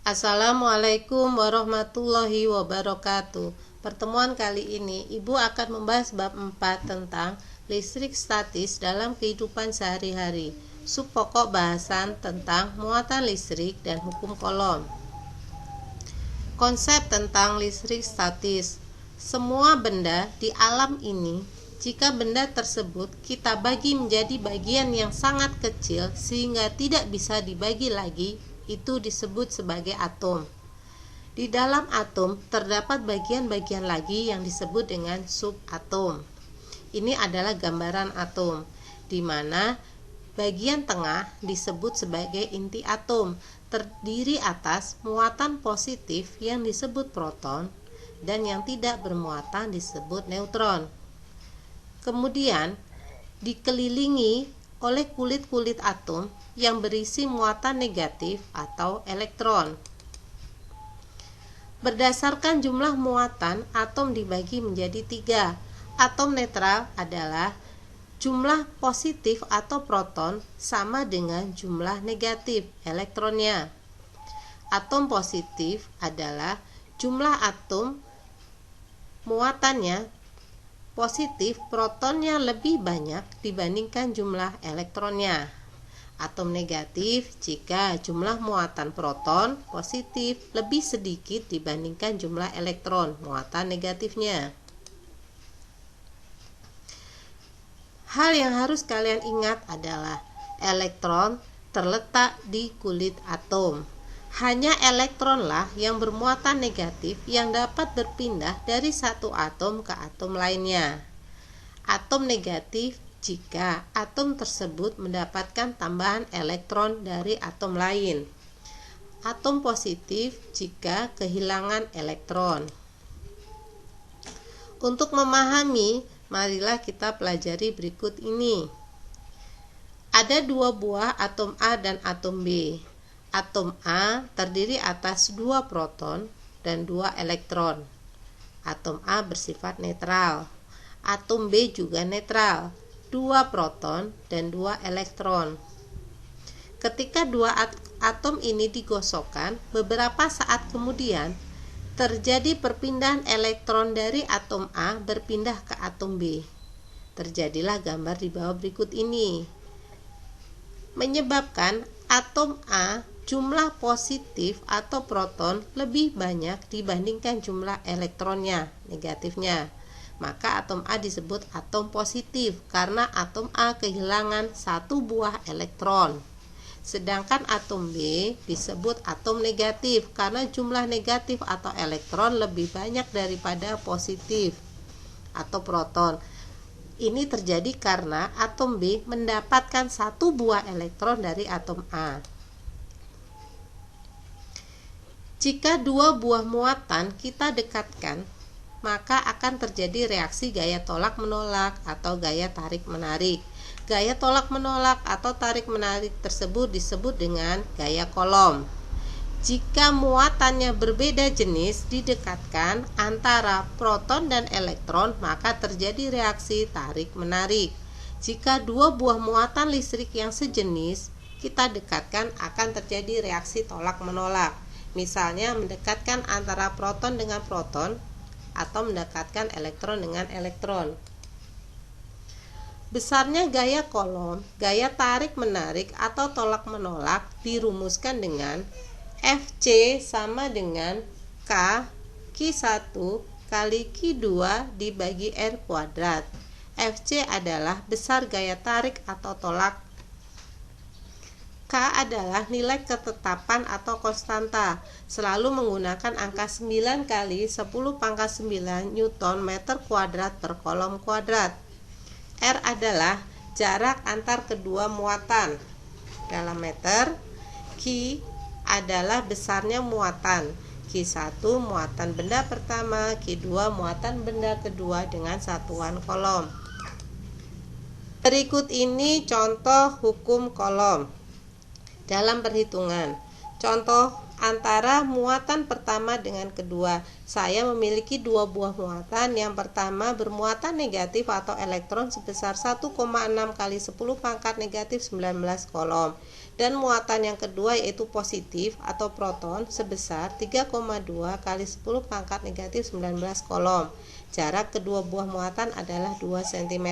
Assalamualaikum warahmatullahi wabarakatuh. Pertemuan kali ini Ibu akan membahas bab 4 tentang listrik statis dalam kehidupan sehari-hari. Subpokok bahasan tentang muatan listrik dan hukum Coulomb. Konsep tentang listrik statis. Semua benda di alam ini, jika benda tersebut kita bagi menjadi bagian yang sangat kecil sehingga tidak bisa dibagi lagi, itu disebut sebagai atom. Di dalam atom terdapat bagian-bagian lagi yang disebut dengan subatom. Ini adalah gambaran atom, di mana bagian tengah disebut sebagai inti atom, terdiri atas muatan positif yang disebut proton dan yang tidak bermuatan disebut neutron. Kemudian dikelilingi oleh kulit-kulit atom yang berisi muatan negatif atau elektron. Berdasarkan jumlah muatan, atom dibagi menjadi 3. Atom netral adalah jumlah positif atau proton sama dengan jumlah negatif elektronnya. Atom positif adalah jumlah atom muatannya positif, protonnya lebih banyak dibandingkan jumlah elektronnya. Atom negatif jika jumlah muatan proton positif lebih sedikit dibandingkan jumlah elektron muatan negatifnya. Hal yang harus kalian ingat adalah elektron terletak di kulit atom. Hanya elektronlah yang bermuatan negatif yang dapat berpindah dari satu atom ke atom lainnya. Atom negatif jika atom tersebut mendapatkan tambahan elektron dari atom lain. Atom positif jika kehilangan elektron. Untuk memahami, marilah kita pelajari berikut ini. Ada 2 buah atom A dan atom B. Atom A terdiri atas 2 proton dan 2 elektron. Atom A bersifat netral. Atom B juga netral, 2 proton dan 2 elektron. Ketika 2 atom ini digosokkan, beberapa saat kemudian terjadi perpindahan elektron dari atom A berpindah ke atom B. Terjadilah gambar di bawah berikut ini. Menyebabkan atom A jumlah positif atau proton lebih banyak dibandingkan jumlah elektronnya, negatifnya. Maka atom A disebut atom positif karena atom A kehilangan 1 buah elektron. Sedangkan atom B disebut atom negatif karena jumlah negatif atau elektron lebih banyak daripada positif atau proton. Ini terjadi karena atom B mendapatkan 1 buah elektron dari atom A. Jika 2 buah muatan kita dekatkan, maka akan terjadi reaksi gaya tolak-menolak atau gaya tarik-menarik. Gaya tolak-menolak atau tarik-menarik tersebut disebut dengan gaya Coulomb. Jika muatannya berbeda jenis didekatkan antara proton dan elektron, maka terjadi reaksi tarik-menarik. Jika 2 buah muatan listrik yang sejenis kita dekatkan, akan terjadi reaksi tolak-menolak. Misalnya mendekatkan antara proton dengan proton atau mendekatkan elektron dengan elektron. Besarnya gaya Coulomb, gaya tarik-menarik atau tolak-menolak dirumuskan dengan Fc sama dengan K Q1 kali Q2 dibagi R kuadrat. Fc adalah besar gaya tarik atau tolak. K adalah nilai ketetapan atau konstanta, selalu menggunakan angka 9 kali 10 pangkat 9 Newton meter kuadrat per kolom kuadrat. R adalah jarak antar kedua muatan dalam meter. Q adalah besarnya muatan. Q1 muatan benda pertama, Q2 muatan benda kedua dengan satuan Coulomb. Berikut ini contoh hukum Coulomb dalam perhitungan. Contoh antara muatan pertama dengan kedua. Saya memiliki 2 buah muatan. Yang pertama bermuatan negatif atau elektron sebesar 1,6 kali 10 pangkat negatif 19 Coulomb. dan muatan yang kedua yaitu positif atau proton sebesar 3,2 kali 10 pangkat negatif 19 kolom. Jarak kedua buah muatan adalah 2 cm.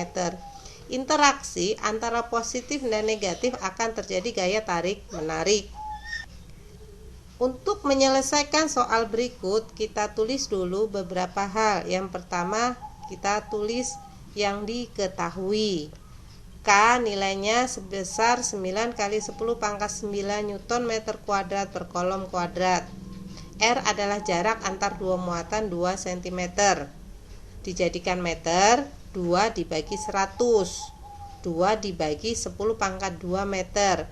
Interaksi antara positif dan negatif akan terjadi gaya tarik menarik. Untuk menyelesaikan soal berikut, kita tulis dulu beberapa hal. Yang pertama, kita tulis yang diketahui. K nilainya sebesar 9 kali 10 pangkat 9 Newton meter kuadrat per kolom kuadrat. R adalah jarak antar dua muatan 2 cm. Dijadikan meter, 2 dibagi 100. 2 dibagi 10 pangkat 2 meter.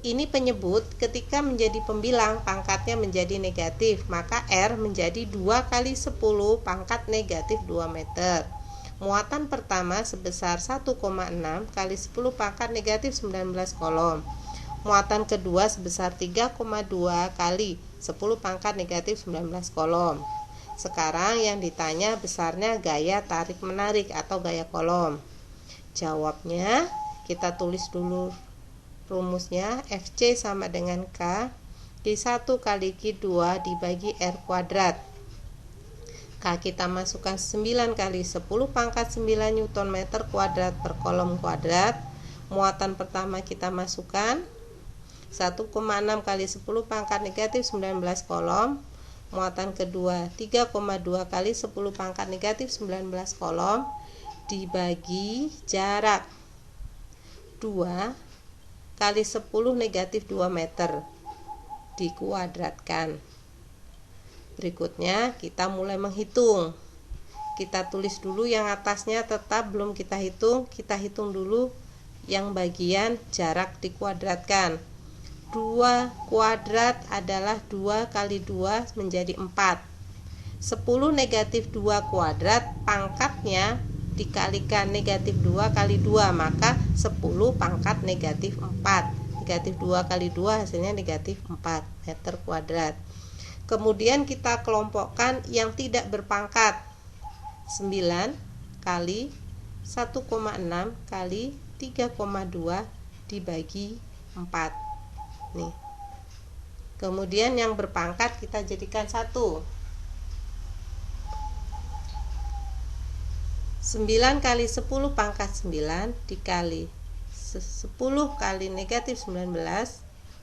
Ini penyebut ketika menjadi pembilang pangkatnya menjadi negatif, maka R menjadi 2 kali 10 pangkat negatif 2 meter. Muatan pertama sebesar 1,6 kali 10 pangkat negatif 19 kolom. Muatan kedua sebesar 3,2 kali 10 pangkat negatif 19 kolom. Sekarang yang ditanya besarnya gaya tarik menarik atau gaya kolom. Jawabnya kita tulis dulu rumusnya. FC sama dengan K Q1 kali Q2 dibagi R kuadrat. K kita masukkan 9 kali 10 pangkat 9 Newton meter kuadrat per kolom kuadrat. Muatan pertama kita masukkan 1,6 kali 10 pangkat negatif 19 kolom. Muatan kedua 3,2 kali 10 pangkat negatif 19 kolom dibagi jarak 2 kali 10 negatif 2 meter dikuadratkan. Berikutnya kita mulai menghitung. Kita tulis dulu yang atasnya tetap belum kita hitung dulu yang bagian jarak dikuadratkan. 2 kuadrat adalah 2 kali 2 menjadi 4. 10 negatif 2 kuadrat pangkatnya dikalikan negatif 2 kali 2, maka 10 pangkat negatif 4. Negatif 2 kali 2 hasilnya negatif 4 meter kuadrat. Kemudian kita kelompokkan yang tidak berpangkat. 9 kali 1,6 kali 3,2 dibagi 4. Nih. Kemudian yang berpangkat kita jadikan 1. 9 kali 10 pangkat 9 dikali 10 kali negatif 19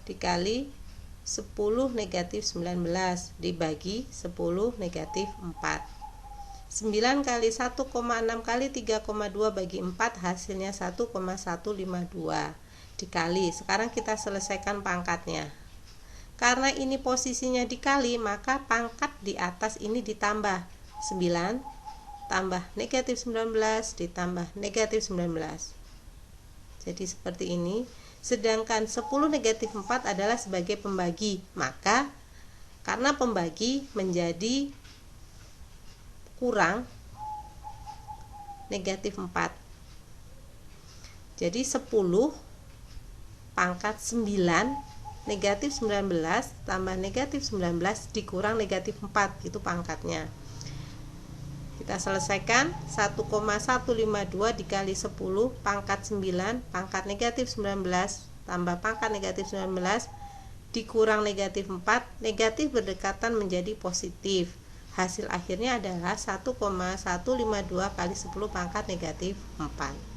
dikali 10 negatif 19 dibagi 10 negatif 4. 9 kali 1,6 kali 3,2 bagi 4 hasilnya 1,152 dikali. Sekarang kita selesaikan pangkatnya. Karena ini posisinya dikali, maka pangkat di atas ini ditambah 9 tambah negatif 19 ditambah negatif 19. Jadi seperti ini. Sedangkan 10 negatif 4 adalah sebagai pembagi, maka karena pembagi menjadi kurang negatif 4. Jadi 10 pangkat 9 negatif 19 tambah negatif 19 dikurang negatif 4, itu pangkatnya. Kita selesaikan. 1,152 dikali 10 pangkat 9 pangkat negatif 19 tambah pangkat negatif 19 dikurang negatif 4, negatif berdekatan menjadi positif. Hasil akhirnya adalah 1,152 kali 10 pangkat negatif 4.